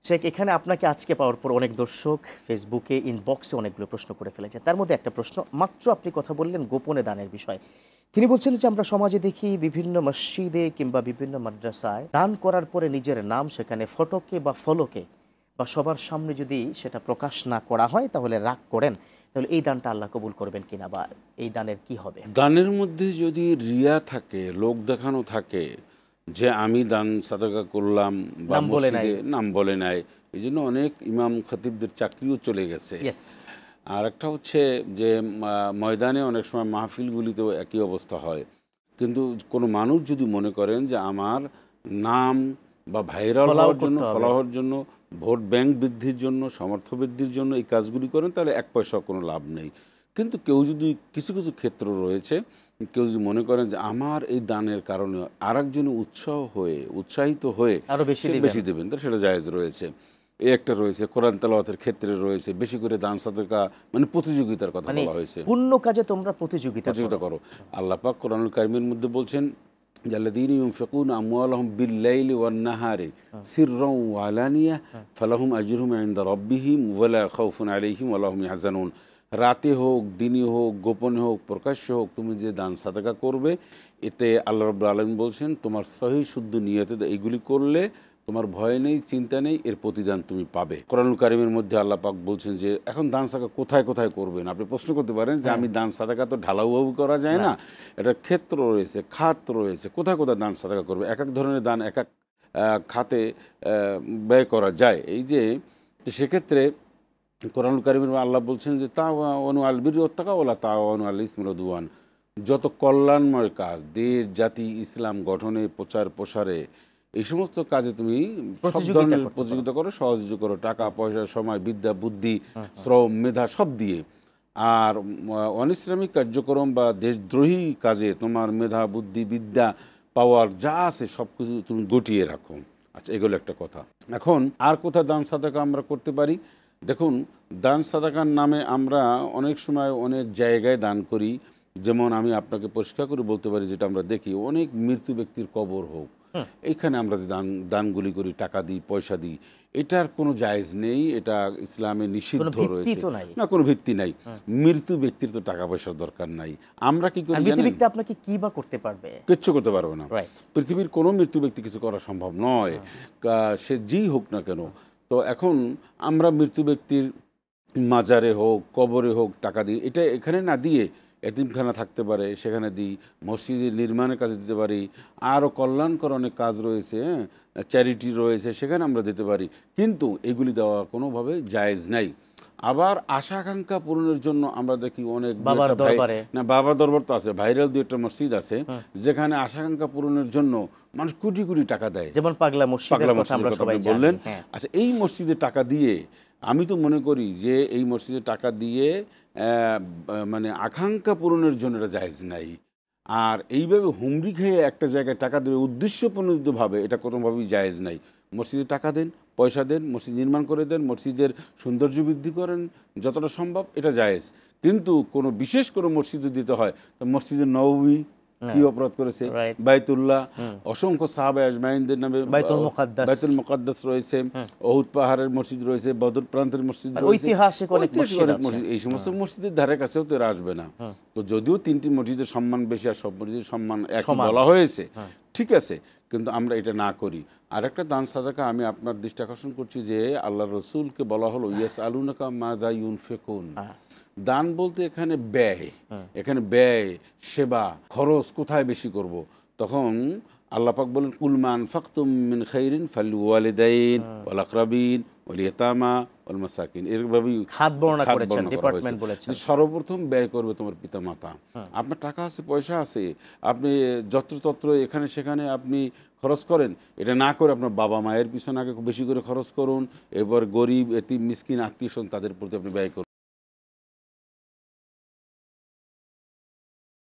শেখ, এখানে আপনাকে আজকে পাওয়ার পর অনেক দর্শক ফেসবুকে ইনবক্সে অনেকগুলো প্রশ্ন করে ফেলেছে। তার মধ্যে একটা প্রশ্ন, মাত্র আপনি কথা বললেন গোপনে দানের বিষয়। তিনি বলছেন যে আমরা সমাজে দেখি বিভিন্ন মসজিদে কিংবা বিভিন্ন মাদ্রাসায় দান করার পরে নিজের নাম সেখানে ফটকে বা ফলকে বা সবার সামনে যদি সেটা প্রকাশ না করা হয় তাহলে রাগ করেন। তাহলে এই দানটা আল্লাহ কবুল করবেন কিনা বা এই দানের কি হবে? দানের মধ্যে যদি রিয়া থাকে, লোক দেখানো থাকে যে আমি দান সাদাকা করলাম বা নাম বলে নাই। মসজিদে নাম বলে নাই, এই জন্য অনেক ইমাম খতিবদের চাকরিও চলে গেছে। ইয়েস। আর একটা হচ্ছে যে ময়দানে অনেক সময় মাহফিলগুলিতেও একই অবস্থা হয়। কিন্তু কোনো মানুষ যদি মনে করেন যে আমার নাম বা ভাইরাল ফলাও হওয়ার জন্য, করতে হবে। ফলো হওয়ার জন্য, ভোট ব্যাংক বৃদ্ধির জন্য, সমর্থ বৃদ্ধির জন্য এই কাজগুলি করেন, তাহলে এক পয়সা কোনো লাভ নেই। কিন্তু কেউ যদি কিছু কিছু ক্ষেত্র রয়েছে, কেউ যদি মনে করেন যে আমার এই দানের কারণে আরেকজনে উৎসাহিত হয়ে আরো বেশি সে দিবেন। বেশি দেবেন, তাহলে সেটা জায়েজ রয়েছে। এই একটা রয়েছে। কোরআন তেলাওয়াতের ক্ষেত্রে রয়েছে, বেশি করে দান সাদকা, মানে প্রতিযোগিতার কথা মানে বলা হয়েছে। পুণ্য কাজে তোমরা প্রতিযোগিতা প্রতিযোগিতা করো। করো। আল্লাহ পাক কোরআনুল কারিমের মধ্যে বলছেন, জাল্লাযীনা ইউনফিকুনা আমওয়ালাহুম বিল-লাইলি ওয়ান-নাহারি সিররান ওয়া আলানিয়া ফালাহুম আজরুহুম ইনদা রাব্বিহিম ওয়ালা খাউফুন আলাইহিম ওয়ালা হুম ইয়াহজানুন। রাতে হোক, দিনে হোক, গোপনে হোক, প্রকাশ্যে হোক, তুমি যে দান সাদাকা করবে, এতে আল্লাহ রাব্বুল আলামিন বলছেন তোমার সহি শুদ্ধ নিয়তে এইগুলি করলে তোমার ভয় নেই, চিন্তা নেই, এর প্রতিদান তুমি পাবে। কোরআনুল কারিমের মধ্যে আল্লাহ পাক বলছেন যে এখন দান সাদাকা কোথায় কোথায় করবেন। আপনি প্রশ্ন করতে পারেন যে আমি দান সাদাকা তো ঢালাওভাবে করা যায় না, এটা ক্ষেত্র রয়েছে, খাত রয়েছে, কোথায় কোথায় দান সাদাকা করবে। এক এক ধরনের দান এক এক খাতে ব্যয় করা যায়। এই যে তো সেক্ষেত্রে কোরআনুল কারিমের আল্লাহ বলছেন যে তাওয়ানু আল বিররি ওয়াত তাকওয়া ওয়ালা তাওয়ানু আল ইসমি ওয়াল উদওয়ান। যত কল্যাণময় কাজ, দেশ জাতি ইসলাম গঠনে, প্রচার প্রসারে, এই সমস্ত কাজে তুমি সব ধরনের প্রতিযোগিতা করো, সহযোগিতা করো, টাকা পয়সা, সময়, বিদ্যা, বুদ্ধি, শ্রম, মেধা সব দিয়ে। আর অনিসলামিক কার্যক্রম বা দেশদ্রোহী কাজে তোমার মেধা, বুদ্ধি, বিদ্যা, পাওয়ার যা আছে সব কিছু তুমি গটিয়ে রাখো। আচ্ছা, এগুলো একটা কথা। এখন আর কোথায় দান সাদাকা আমরা করতে পারি? দেখুন, দান সাদাকার নামে আমরা অনেক সময় অনেক জায়গায় দান করি। যেমন আমি আপনাকে পরিষ্কার করে বলতে পারি, যেটা আমরা দেখি, অনেক মৃত্যু ব্যক্তির কবর হোক, এইখানে আমরা যে দানগুলি করি, টাকা দিই, পয়সা দিই, এটার কোনো জায়েজ নেই। এটা ইসলামে নিষিদ্ধ রয়েছে। না, কোনো ভিত্তি নাই। মৃত্যু ব্যক্তির তো টাকা পয়সার দরকার নাই। আমরা কি করি জানেন? আপনাকে কি বা করতে পারবে? কিচ্ছু করতে পারবে না। পৃথিবীর কোনো মৃত্যু ব্যক্তি কিছু করা সম্ভব নয়, সে যেই হোক না কেন। তো এখন আমরা মৃত্যু ব্যক্তির মাজারে হোক, কবরে হোক টাকা দিই। এটা এখানে না দিয়ে এতিমখানা থাকতে পারে, সেখানে দিই। মসজিদের নির্মাণের কাজে দিতে পারি। আরও কল্যাণকর অনেক কাজ রয়েছে, চ্যারিটি রয়েছে, সেখানে আমরা দিতে পারি। কিন্তু এগুলি দেওয়া কোনোভাবে জায়েজ নাই। আবার আশা আকাঙ্ক্ষা পূরণের জন্য আমরা দেখি অনেক বাবার দরবার তো আছে, ভাইরাল দু একটা মসজিদ আছে যেখানে আশা আকাঙ্ক্ষা পূরণের জন্য মানুষ কোটি কোটি টাকা দেয়, যেমন পাগলা মসজিদের কথা আমরা সবাই বললেন। আচ্ছা, এই মসজিদে টাকা দিয়ে আমি তো মনে করি যে এই মসজিদে টাকা দিয়ে মানে আকাঙ্ক্ষা পূরণের জন্য এটা জায়েজ নাই। আর এইভাবে হুমড়ি খেয়ে একটা জায়গায় টাকা দেবে উদ্দেশ্যপ্রণোদিতভাবে, এটা কোনোভাবেই জায়েজ নাই। মসজিদে টাকা দেন, পয়সা দেন, মসজিদ নির্মাণ করে দেন, মসজিদের সৌন্দর্য বৃদ্ধি করেন যতটা সম্ভব, এটা জায়েজ। কিন্তু কোনো বিশেষ কোনো মসজিদে দিতে হয়, তো মসজিদের নববী কি অপরাধ করেছে, বাইতুল্লাহ, অসংখ্য সাহাবা আজমাইনদের নামে বাইতুল মুকাদ্দাস রয়েছে, উহুদ পাহাড়ের মসজিদ রয়েছে, বদর প্রান্তের মসজিদ রয়েছে, ঐতিহাসিক অনেক মসজিদ। এই সমস্ত মসজিদের ধারে কাছেও তো এরা আসবে না। তো যদিও তিনটি মসজিদের সম্মান বেশি আর সব মসজিদের সম্মান একই বলা হয়েছে, ঠিক আছে, কিন্তু আমরা এটা না করি। আর একটা দান সাদাকা আমি আপনার দৃষ্টি আকর্ষণ করছি যে আল্লাহ রসুলকে বলা হলো ইয়াসআলুনাকা মাযা ইউনফিকুন। দান বলতে এখানে ব্যয়, এখানে ব্যয়, সেবা, খরচ কোথায় বেশি করব। তখন আল্লাহ পাক বলেন, কুল মা আনফাকতুম মিন খাইরিন ফালিওয়ালিদাইন ওয়াল আকরাবিন ওয়াল ইয়াতামা ওয়াল মাসাকিন। এরভাবেই খাত বর্ণনা করেছেন, ডিপার্টমেন্ট বলেছেন। সর্বপ্রথম ব্যয় করবে তোমার পিতামাতা। আপনার টাকা আছে, পয়সা আছে, আপনি যত্রতত্র এখানে সেখানে আপনি খরচ করেন, এটা না করে আপনার বাবা মায়ের পিছনে আগে বেশি করে খরচ করুন। এবার গরিব, এতিম, মিসকিন, আত্মীয় স্বজন, তাদের প্রতি আপনি ব্যয় করুন।